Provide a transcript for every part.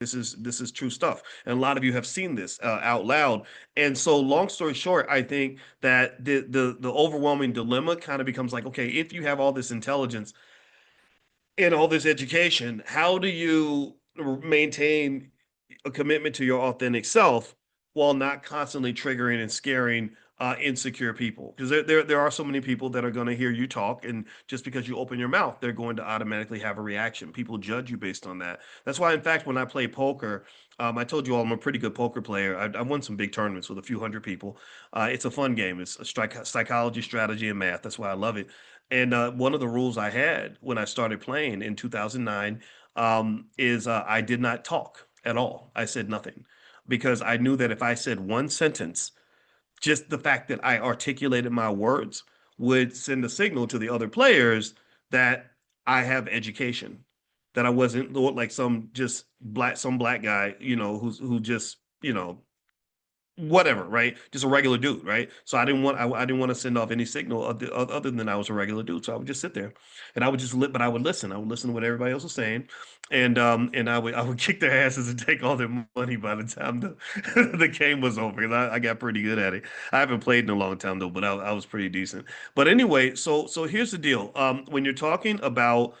this is true stuff, and a lot of you have seen this out loud. And so, long story short, I think that the overwhelming dilemma kind of becomes like, okay, if you have all this intelligence and all this education, how do you maintain a commitment to your authentic self while not constantly triggering and scaring insecure people? Because there are so many people that are going to hear you talk, and just because you open your mouth, they're going to automatically have a reaction. People judge you based on that. That's why, in fact, when I play poker, I told you all I'm a pretty good poker player. I won some big tournaments with a few hundred people. It's a fun game. It's a psychology, strategy, and math. That's why I love it. And one of the rules I had when I started playing in 2009 is I did not talk at all. I said nothing because I knew that if I said one sentence, just the fact that I articulated my words would send a signal to the other players that I have education, that I wasn't like some black guy, who just, whatever, right? Just a regular dude, right? So I didn't want to send off any signal other than I was a regular dude. So I would just sit there, and I would just but I would listen. I would listen to what everybody else was saying, and I would kick their asses and take all their money by the time the game was over. 'Cause I got pretty good at it. I haven't played in a long time though, but I was pretty decent. But anyway, so here's the deal. When you're talking about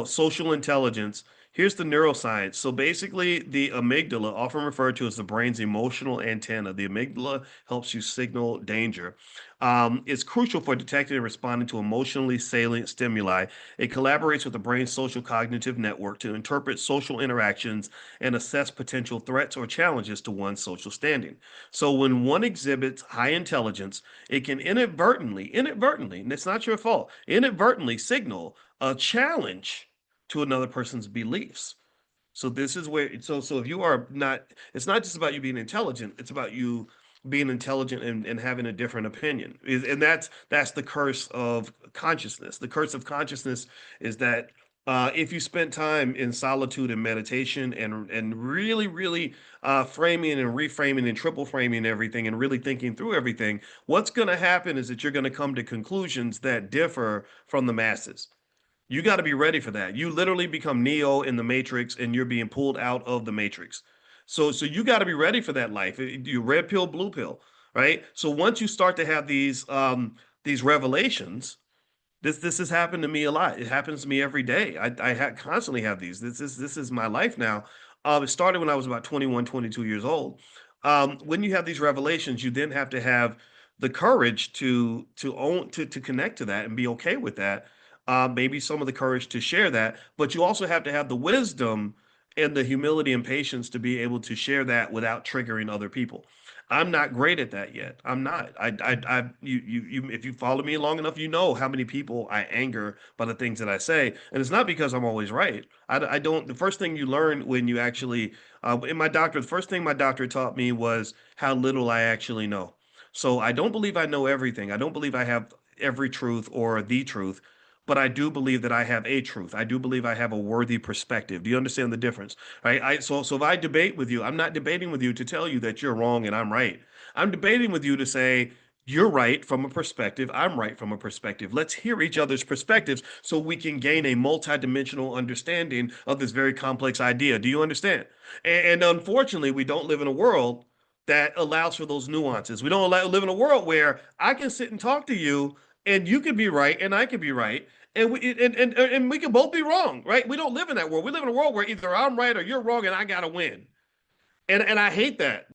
social intelligence. Here's the neuroscience. So basically, the amygdala, often referred to as the brain's emotional antenna, the amygdala helps you signal danger. Is crucial for detecting and responding to emotionally salient stimuli. It collaborates with the brain's social cognitive network to interpret social interactions and assess potential threats or challenges to one's social standing. So when one exhibits high intelligence, it can inadvertently, and it's not your fault, inadvertently signal a challenge to another person's beliefs. So this is where so if you are not, it's not just about you being intelligent, it's about you being intelligent and having a different opinion. And that's the curse of consciousness. The curse of consciousness is that if you spend time in solitude and meditation and really, really framing and reframing and triple framing everything and really thinking through everything, what's going to happen is that you're going to come to conclusions that differ from the masses. You got to be ready for that. You literally become Neo in the Matrix and you're being pulled out of the Matrix. So you got to be ready for that life. You red pill, blue pill, right? So once you start to have these revelations, this has happened to me a lot. It happens to me every day. Constantly have these. This is my life now. It started when I was about 21, 22 years old. When you have these revelations, you then have to have the courage to connect to that and be okay with that. Maybe some of the courage to share that, but you also have to have the wisdom and the humility and patience to be able to share that without triggering other people. I'm not great at that yet. I'm not. If you follow me long enough, you know how many people I anger by the things that I say, and it's not because I'm always right. I don't. The first thing you learn when you actually, in my doctor, the first thing my doctor taught me was how little I actually know. So I don't believe I know everything. I don't believe I have every truth or the truth, but I do believe that I have a truth. I do believe I have a worthy perspective. Do you understand the difference? Right? So if I debate with you, I'm not debating with you to tell you that you're wrong and I'm right. I'm debating with you to say you're right from a perspective, I'm right from a perspective. Let's hear each other's perspectives so we can gain a multidimensional understanding of this very complex idea. Do you understand? And unfortunately, we don't live in a world that allows for those nuances. We don't live in a world where I can sit and talk to you and you could be right and I could be right and we can both be wrong, right? We don't live in that world. We live in a world where either I'm right or you're wrong, and I gotta win. And I hate that.